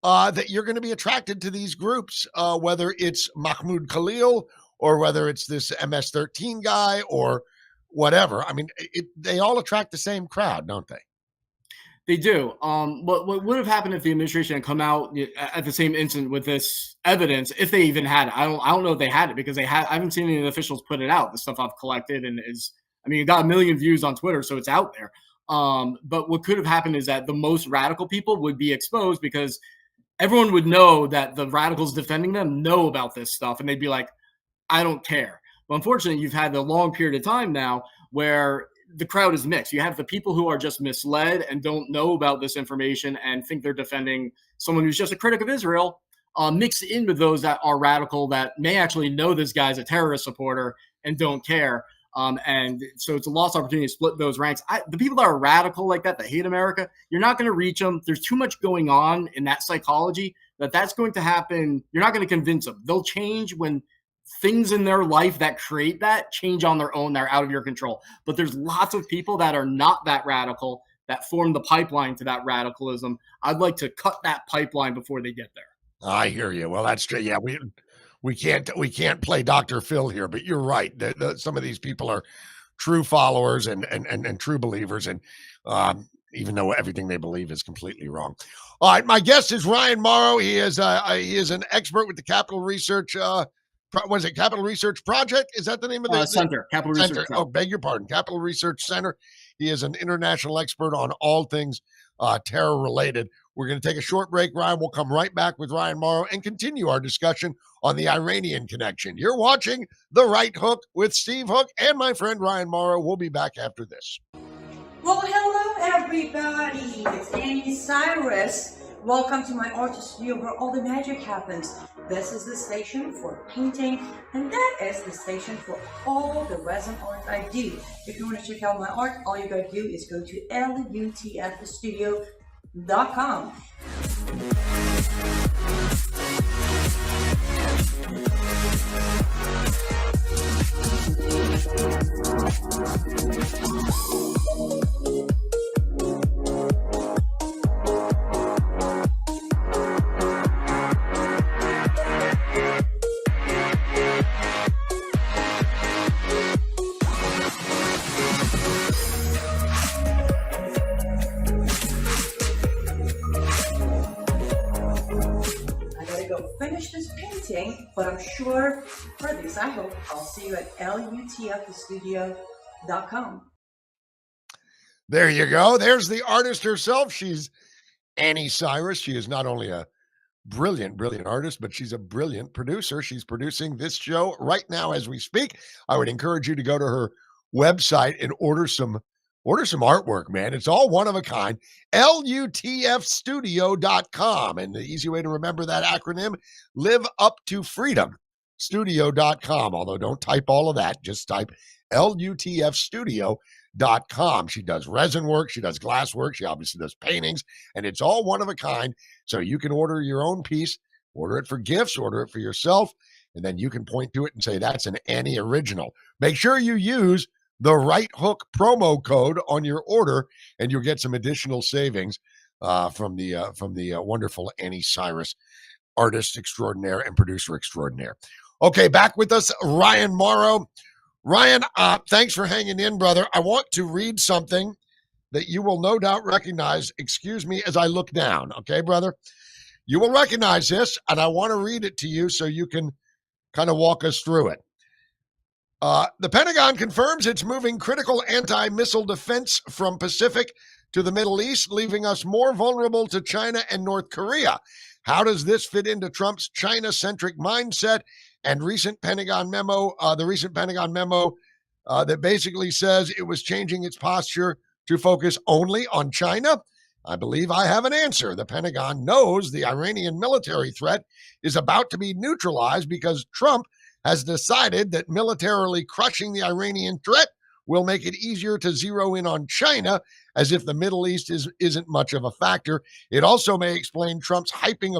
that you're going to be attracted to these groups, whether it's Mahmoud Khalil or whether it's this MS-13 guy or whatever. I mean, they all attract the same crowd, don't they? They do. What would have happened if the administration had come out at the same instant with this evidence, if they even had it? I don't know if they had it, because I haven't seen any of the officials put it out. The stuff I've collected it got 1 million views on Twitter, so it's out there. But what could have happened is that the most radical people would be exposed, because everyone would know that the radicals defending them know about this stuff, and they'd be like, I don't care. But unfortunately, you've had a long period of time now where the crowd is mixed. You have the people who are just misled and don't know about this information and think they're defending someone who's just a critic of Israel, mixed in with those that are radical, that may actually know this guy's a terrorist supporter and don't care. And so it's a lost opportunity to split those ranks. The people that are radical like that hate America, you're not going to reach them. There's too much going on in that psychology that's going to happen. You're not going to convince them. They'll change when things in their life that create that change on their own. They're out of your control. But there's lots of people that are not that radical that form the pipeline to that radicalism. I'd like to cut that pipeline before they get there. I hear you. Well, that's true. Yeah, we can't play Dr. Phil here, but you're right. Some of these people are true followers and true believers, and even though everything they believe is completely wrong. All right, my guest is Ryan Mauro. He is an expert with the Capital Research. Was it Capital Research Project? Is that the name of the Center? Capital Research Center. Oh, beg your pardon. Capital Research Center. He is an international expert on all things terror related. We're going to take a short break, Ryan. We'll come right back with Ryan Mauro and continue our discussion on the Iranian Connection. You're watching The Right Hook with Steve Hook and my friend Ryan Mauro. We'll be back after this. Well, hello everybody. It's Annie Cyrus. Welcome to my art studio where all the magic happens. This is the station for painting, and that is the station for all the resin art I do. If you want to check out my art, all you gotta do is go to lutfstudio.com. Finish this painting, but I'm sure for this, I hope I'll see you at lutfstudio.com. There you go. There's the artist herself. She's Annie Cyrus. She is not only a brilliant artist, but she's a brilliant producer. She's producing this show right now as we speak. I would encourage you to go to her website and order some artwork, man. It's all one of a kind. LUTFstudio.com. And the easy way to remember that acronym, Live Up to Freedom Studio.com. Although don't type all of that, just type LUTFstudio.com. She does resin work, she does glass work, she obviously does paintings, and it's all one of a kind. So you can order your own piece, order it for gifts, order it for yourself, and then you can point to it and say, that's an Annie original. Make sure you use the Right Hook promo code on your order, and you'll get some additional savings from the wonderful Annie Cyrus, artist extraordinaire and producer extraordinaire. Okay, back with us, Ryan Mauro. Ryan, thanks for hanging in, brother. I want to read something that you will no doubt recognize. Excuse me as I look down, okay, brother? You will recognize this, and I want to read it to you so you can kind of walk us through it. The Pentagon confirms it's moving critical anti-missile defense from Pacific to the Middle East, leaving us more vulnerable to China and North Korea. How does this fit into Trump's China-centric mindset and the recent Pentagon memo that basically says it was changing its posture to focus only on China? I believe I have an answer. The Pentagon knows the Iranian military threat is about to be neutralized because Trump has decided that militarily crushing the Iranian threat will make it easier to zero in on China, as if the Middle East isn't much of a factor. It also may explain Trump's hyping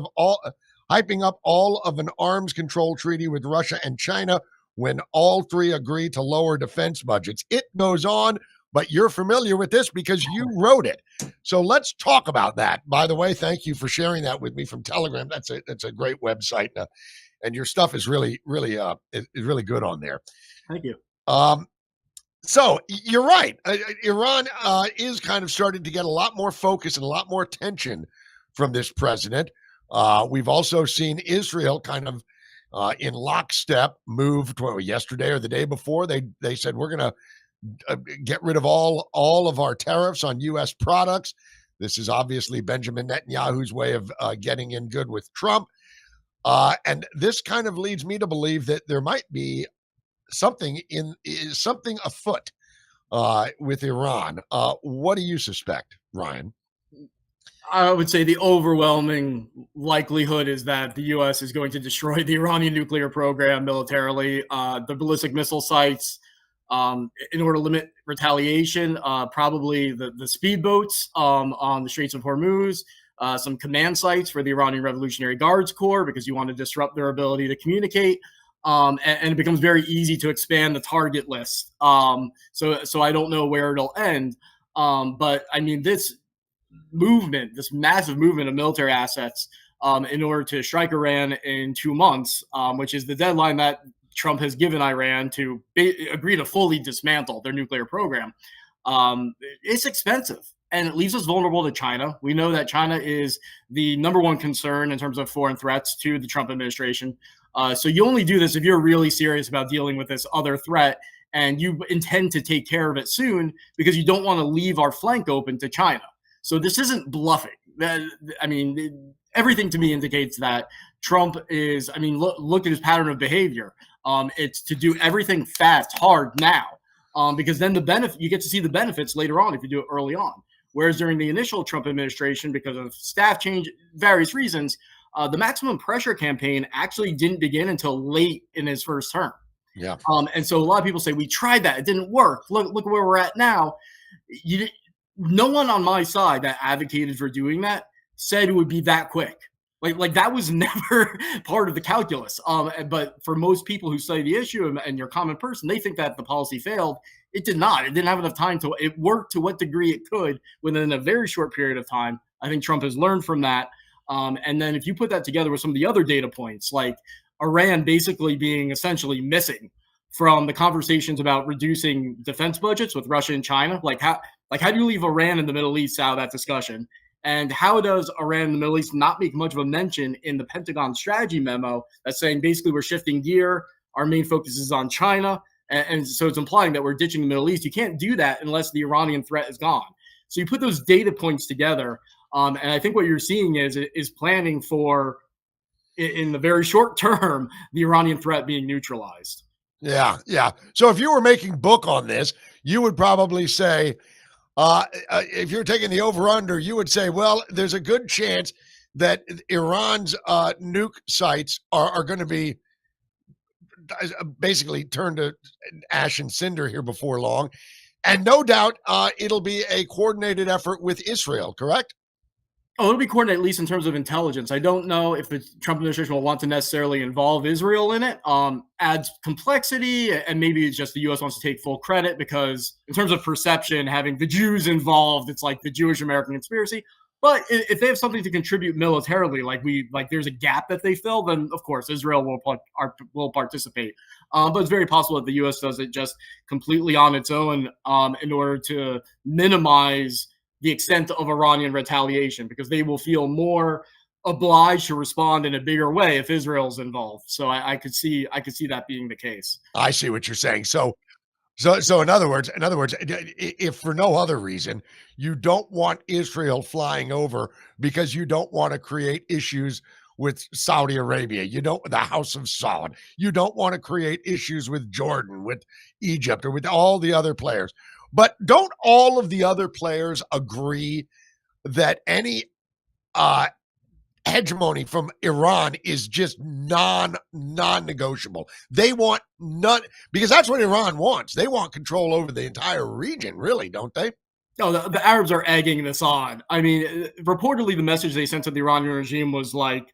hyping up all of an arms control treaty with Russia and China when all three agree to lower defense budgets. It goes on, but you're familiar with this because you wrote it. So let's talk about that. By the way, thank you for sharing that with me from Telegram. That's a great website, and your stuff is really good on there. Thank you. So you're right. Iran is kind of starting to get a lot more focus and a lot more attention from this president. We've also seen Israel kind of in lockstep move to yesterday or the day before. They said we're going to get rid of all of our tariffs on U.S. products. This is obviously Benjamin Netanyahu's way of getting in good with Trump. And this kind of leads me to believe that there might be something afoot with Iran. What do you suspect, Ryan? I would say the overwhelming likelihood is that the U.S. is going to destroy the Iranian nuclear program militarily. The ballistic missile sites, in order to limit retaliation, probably the speedboats on the Straits of Hormuz, some command sites for the Iranian Revolutionary Guards Corps, because you want to disrupt their ability to communicate. And it becomes very easy to expand the target list. So I don't know where it'll end. But I mean, this massive movement of military assets in order to strike Iran in 2 months, which is the deadline that Trump has given Iran to agree to fully dismantle their nuclear program. It's expensive, and it leaves us vulnerable to China. We know that China is the number one concern in terms of foreign threats to the Trump administration. So you only do this if you're really serious about dealing with this other threat, and you intend to take care of it soon, because you don't want to leave our flank open to China. So this isn't bluffing. Everything to me indicates that Trump is, look at his pattern of behavior. It's to do everything fast, hard now, because then you get to see the benefits later on if you do it early on. Whereas during the initial Trump administration, because of staff change, various reasons, the maximum pressure campaign actually didn't begin until late in his first term. Yeah. And so a lot of people say, we tried that, it didn't work. Look where we're at now. No one on my side that advocated for doing that said it would be that quick. Like that was never part of the calculus. But for most people who study the issue and your common person, they think that the policy failed. It did not. It didn't have enough time it worked to what degree it could within a very short period of time. I think Trump has learned from that. And then if you put that together with some of the other data points, like Iran basically being essentially missing from the conversations about reducing defense budgets with Russia and China, how do you leave Iran in the Middle East out of that discussion? And how does Iran in the Middle East not make much of a mention in the Pentagon strategy memo that's saying basically we're shifting gear, our main focus is on China, and so it's implying that we're ditching the Middle East. You can't do that unless the Iranian threat is gone. So you put those data points together, and I think what you're seeing is planning for, in the very short term, the Iranian threat being neutralized. Yeah. So if you were making book on this, you would probably say, if you're taking the over-under, you would say, well, there's a good chance that Iran's nuke sites are going to be basically turned to ash and cinder here before long. And no doubt it'll be a coordinated effort with Israel, correct? Oh, it'll be coordinated, at least in terms of intelligence. I don't know if the Trump administration will want to necessarily involve Israel in it. Adds complexity, and maybe it's just the U.S. wants to take full credit, because in terms of perception, having the Jews involved, it's like the Jewish-American conspiracy. But if they have something to contribute militarily, like there's a gap that they fill, then of course Israel will participate. But it's very possible that the U.S. does it just completely on its own in order to minimize the extent of Iranian retaliation, because they will feel more obliged to respond in a bigger way if Israel's involved. So I could see that being the case. I see what you're saying. So in other words, if for no other reason, you don't want Israel flying over because you don't want to create issues with Saudi Arabia, the House of Saud. You don't want to create issues with Jordan, with Egypt, or with all the other players. But don't all of the other players agree that any hegemony from Iran is just non-negotiable? They want none, because that's what Iran wants. They want control over the entire region, really, don't they? No, the Arabs are egging this on. I mean, reportedly, the message they sent to the Iranian regime was like,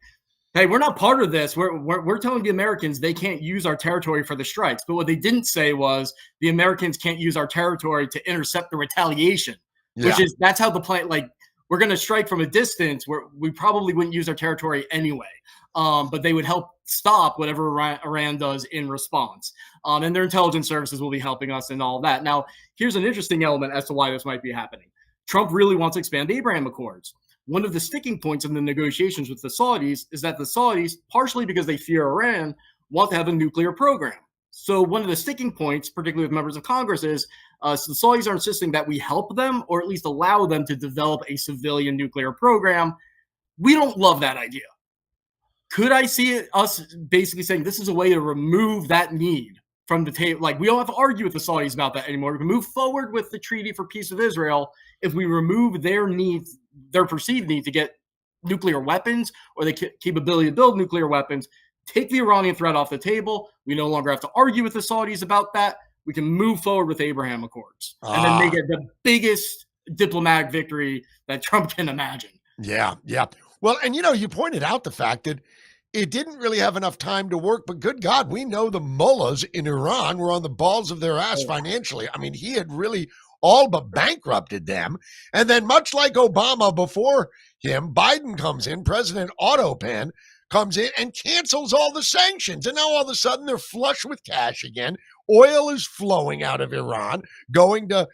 hey, we're not part of this. We're telling the Americans they can't use our territory for the strikes. But what they didn't say was the Americans can't use our territory to intercept the retaliation, Yeah. that's how the plan, like, we're going to strike from a distance where we probably wouldn't use our territory anyway. But they would help stop whatever Iran does in response. And their intelligence services will be helping us and all that. Now, here's an interesting element as to why this might be happening. Trump really wants to expand the Abraham Accords. One of the sticking points in the negotiations with the Saudis is that the Saudis, partially because they fear Iran, want to have a nuclear program. So one of the sticking points, particularly with members of Congress, is so the Saudis are insisting that we help them or at least allow them to develop a civilian nuclear program. We don't love that idea. Could I see us basically saying this is a way to remove that need from the table? Like, we don't have to argue with the Saudis about that anymore. We can move forward with the Treaty for Peace with Israel if we remove their needs, their perceived need to get nuclear weapons or the capability to build nuclear weapons, take the Iranian threat off the table. We no longer have to argue with the Saudis about that. We can move forward with Abraham Accords and then make it the biggest diplomatic victory that Trump can imagine. Yeah. Well, and you pointed out the fact that it didn't really have enough time to work, but good God, we know the mullahs in Iran were on the balls of their ass financially. I mean, he had really all but bankrupted them. And then much like Obama before him, Biden comes in, President Autopan comes in and cancels all the sanctions. And now all of a sudden they're flush with cash again. Oil is flowing out of Iran, going to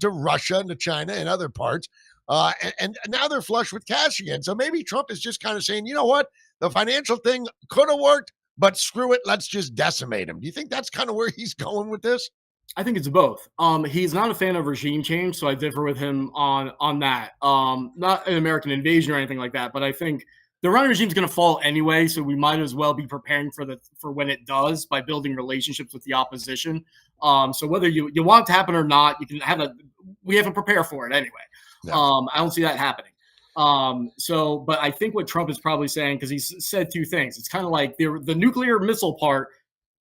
Russia and to China and other parts. And now they're flush with cash again. So maybe Trump is just kind of saying, you know what? The financial thing could have worked, but screw it. Let's just decimate him. Do you think that's kind of where he's going with this? I think it's both. He's not a fan of regime change, so I differ with him on that. Not an American invasion or anything like that, but I think the Iranian regime is going to fall anyway, so we might as well be preparing for when it does by building relationships with the opposition. So whether you want it to happen or not, we have to prepare for it anyway. Yeah. I don't see that happening. But I think what Trump is probably saying, because he's said two things, it's kind of like the nuclear missile part,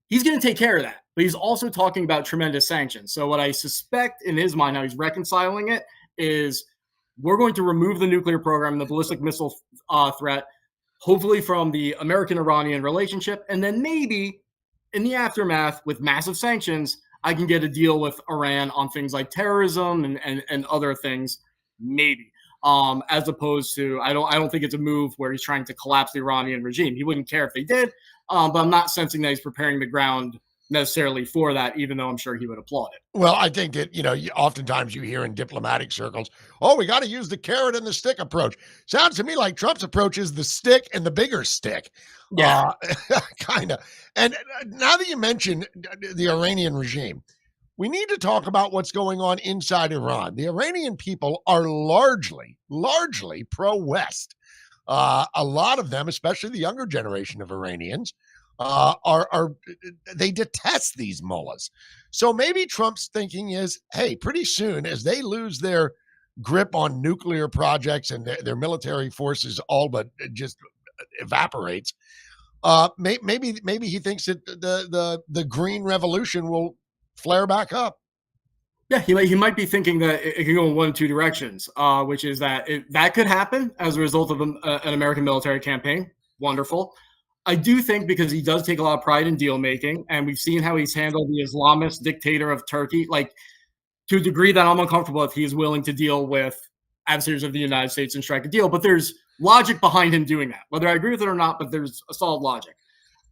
he's going to take care of that, but he's also talking about tremendous sanctions. So what I suspect in his mind, how he's reconciling it, is we're going to remove the nuclear program, the ballistic missile threat, hopefully from the American-Iranian relationship, and then maybe in the aftermath with massive sanctions, I can get a deal with Iran on things like terrorism and other things, maybe. As opposed to, I don't think it's a move where he's trying to collapse the Iranian regime. He wouldn't care if they did, but I'm not sensing that he's preparing the ground necessarily for that, even though I'm sure he would applaud it. Well, I think that, oftentimes you hear in diplomatic circles, we got to use the carrot and the stick approach. Sounds to me like Trump's approach is the stick and the bigger stick. Yeah. Kind of. And now that you mention the Iranian regime, we need to talk about what's going on inside Iran. The Iranian people are largely pro-West. A lot of them, especially the younger generation of Iranians, they detest these mullahs. So maybe Trump's thinking is, hey, pretty soon as they lose their grip on nuclear projects and their military forces all but just evaporates, maybe he thinks that the Green Revolution will flare back up. Yeah, he might be thinking that it can go in one of two directions, which is that that could happen as a result of an American military campaign. Wonderful. I do think because he does take a lot of pride in deal making, and we've seen how he's handled the Islamist dictator of Turkey, like to a degree that I'm uncomfortable with. He's willing to deal with adversaries of the United States and strike a deal, but there's logic behind him doing that, whether I agree with it or not, but there's a solid logic.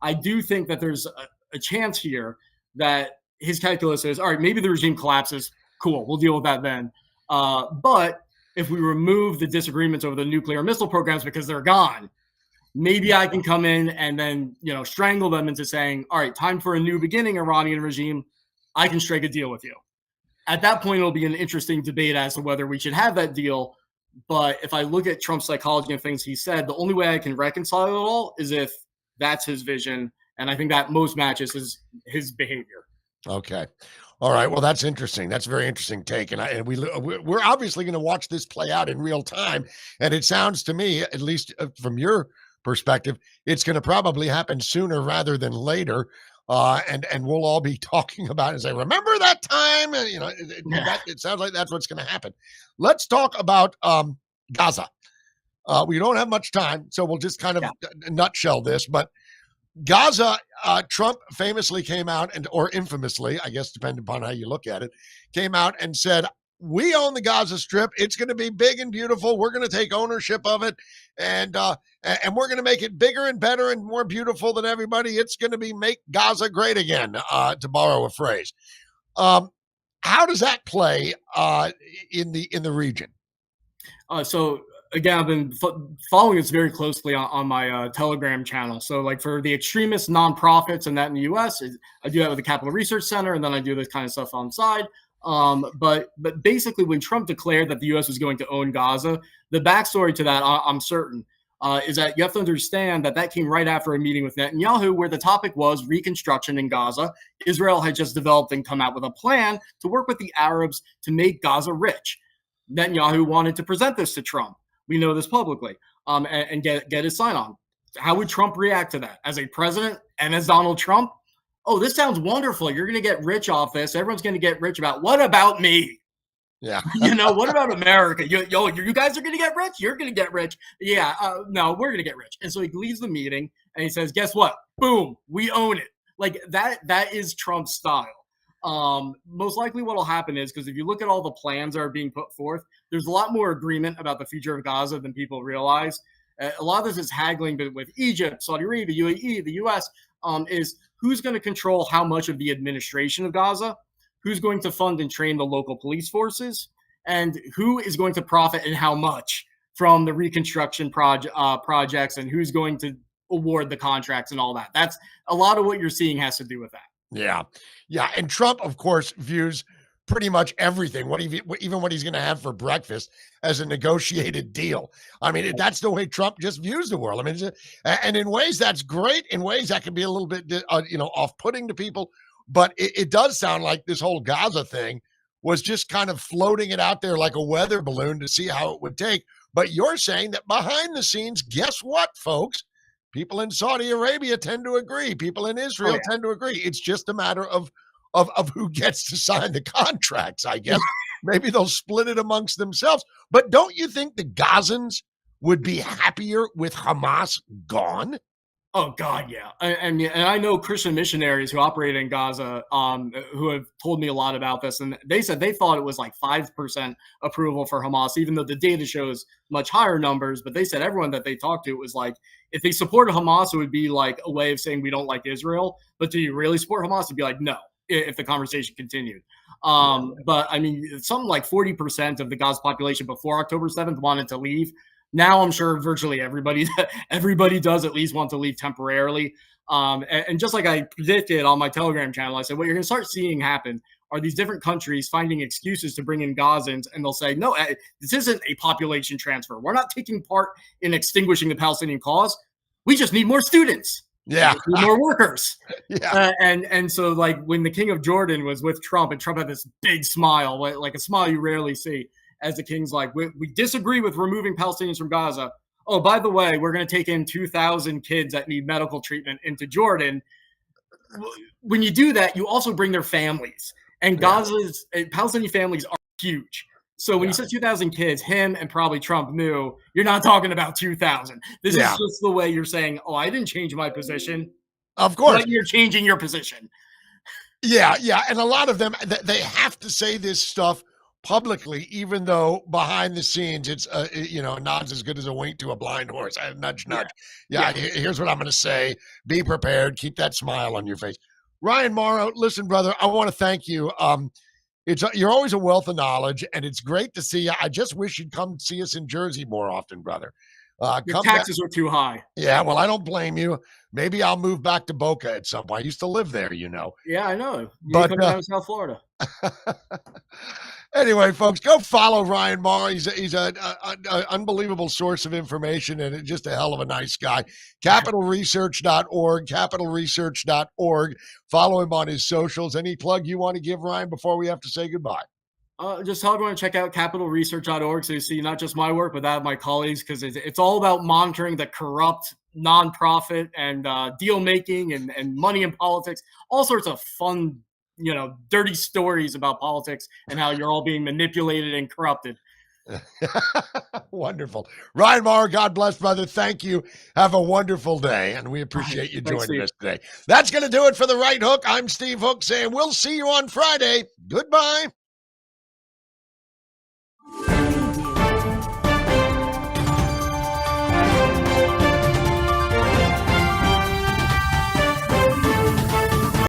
I do think that there's a chance here that his calculus is, all right, maybe the regime collapses. Cool, we'll deal with that then. But if we remove the disagreements over the nuclear missile programs because they're gone, maybe I can come in and then, strangle them into saying, all right, time for a new beginning, Iranian regime. I can strike a deal with you. At that point, it'll be an interesting debate as to whether we should have that deal. But if I look at Trump's psychology and things he said, the only way I can reconcile it all is if that's his vision. And I think that most matches his behavior. Okay. All right. Well, that's interesting. That's a very interesting take. And we're obviously going to watch this play out in real time. And it sounds to me, at least from your perspective, it's going to probably happen sooner rather than later. And we'll all be talking about it and say, remember that time? It sounds like that's what's going to happen. Let's talk about Gaza. We don't have much time, so we'll just kind of nutshell this. But Gaza, Trump famously came out or infamously, I guess, depending upon how you look at it, came out and said, we own the Gaza Strip. It's going to be big and beautiful. We're going to take ownership of it, and we're going to make it bigger and better and more beautiful than everybody. It's going to be make Gaza great again, to borrow a phrase. How does that play in the region? So again, I've been following this very closely on my Telegram channel. So like for the extremist nonprofits and that in the U.S., I do that with the Capital Research Center, and then I do this kind of stuff on the side. But basically, when Trump declared that the U.S. was going to own Gaza, the backstory to that, I'm certain, is that you have to understand that came right after a meeting with Netanyahu, where the topic was reconstruction in Gaza. Israel had just developed and come out with a plan to work with the Arabs to make Gaza rich. Netanyahu wanted to present this to Trump. We know this publicly, and get his sign on. How would Trump react to that as a president and as Donald Trump? Oh, this sounds wonderful. You're going to get rich off this. Everyone's going to get rich about what about me? Yeah. What about America? You guys are going to get rich. You're going to get rich. Yeah. No, we're going to get rich. And so he leaves the meeting and he says, guess what? Boom. We own it. Like that is Trump's style. Most likely what will happen is, because if you look at all the plans that are being put forth, there's a lot more agreement about the future of Gaza than people realize. A lot of this is haggling with Egypt, Saudi Arabia, UAE, the US, is who's going to control how much of the administration of Gaza, who's going to fund and train the local police forces, and who is going to profit and how much from the reconstruction projects, and who's going to award the contracts and all that. That's a lot of what you're seeing has to do with that. Yeah. Yeah. And Trump, of course, views pretty much everything, even what he's going to have for breakfast, as a negotiated deal. I mean, that's the way Trump just views the world. I mean, and in ways that's great. In ways that can be a little bit, off-putting to people. But it does sound like this whole Gaza thing was just kind of floating it out there like a weather balloon to see how it would take. But you're saying that behind the scenes, guess what, folks? People in Saudi Arabia tend to agree. People in Israel tend to agree. It's just a matter of who gets to sign the contracts, I guess. Maybe they'll split it amongst themselves. But don't you think the Gazans would be happier with Hamas gone? Oh God, yeah. And I know Christian missionaries who operate in Gaza, who have told me a lot about this, and they said they thought it was like 5% approval for Hamas, even though the data shows much higher numbers. But they said everyone that they talked to, it was like, if they supported Hamas, it would be like a way of saying we don't like Israel. But do you really support Hamas? It'd be like, no, if the conversation continued. But I mean, something like 40% of the Gaza population before October 7th wanted to leave. Now I'm sure virtually everybody does at least want to leave temporarily. And just like I predicted on my Telegram channel, I said what you're going to start seeing happen are these different countries finding excuses to bring in Gazans, and they'll say, no, this isn't a population transfer. We're not taking part in extinguishing the Palestinian cause. We just need more students. Yeah. More workers. Yeah. And so like when the king of Jordan was with Trump, and Trump had this big smile, like a smile you rarely see, as the king's like, we disagree with removing Palestinians from Gaza. Oh, by the way, we're going to take in 2,000 kids that need medical treatment into Jordan. When you do that, you also bring their families. And Gaza's Palestinian families are huge. So when you said 2,000 kids, him and probably Trump knew you're not talking about 2,000. This is just the way you're saying, oh, I didn't change my position. Of course. But you're changing your position. Yeah. And a lot of them, they have to say this stuff publicly, even though behind the scenes it's nod's as good as a wink to a blind horse. Nudge. Here's what I'm going to say. Be prepared. Keep that smile on your face. Ryan Mauro, listen, brother, I want to thank you. You're always a wealth of knowledge, and it's great to see you. I just wish you'd come see us in Jersey more often, brother. Your taxes are too high. Yeah, well, I don't blame you. Maybe I'll move back to Boca at some point. I used to live there, Yeah, I know. But come down to South Florida. Anyway, folks, go follow Ryan Mauro. He's an unbelievable source of information and just a hell of a nice guy. Capitalresearch.org. Follow him on his socials. Any plug you want to give, Ryan, before we have to say goodbye? Just tell everyone to check out capitalresearch.org so you see not just my work, but that of my colleagues, because it's all about monitoring the corrupt nonprofit and deal making and money in politics, all sorts of fun, dirty stories about politics and how you're all being manipulated and corrupted. Wonderful. Ryan Mauro, God bless, brother. Thank you. Have a wonderful day, and we appreciate you Thanks, joining Steve. us today. That's going to do it for The Right Hook. I'm Steve Hook saying we'll see you on Friday. Goodbye.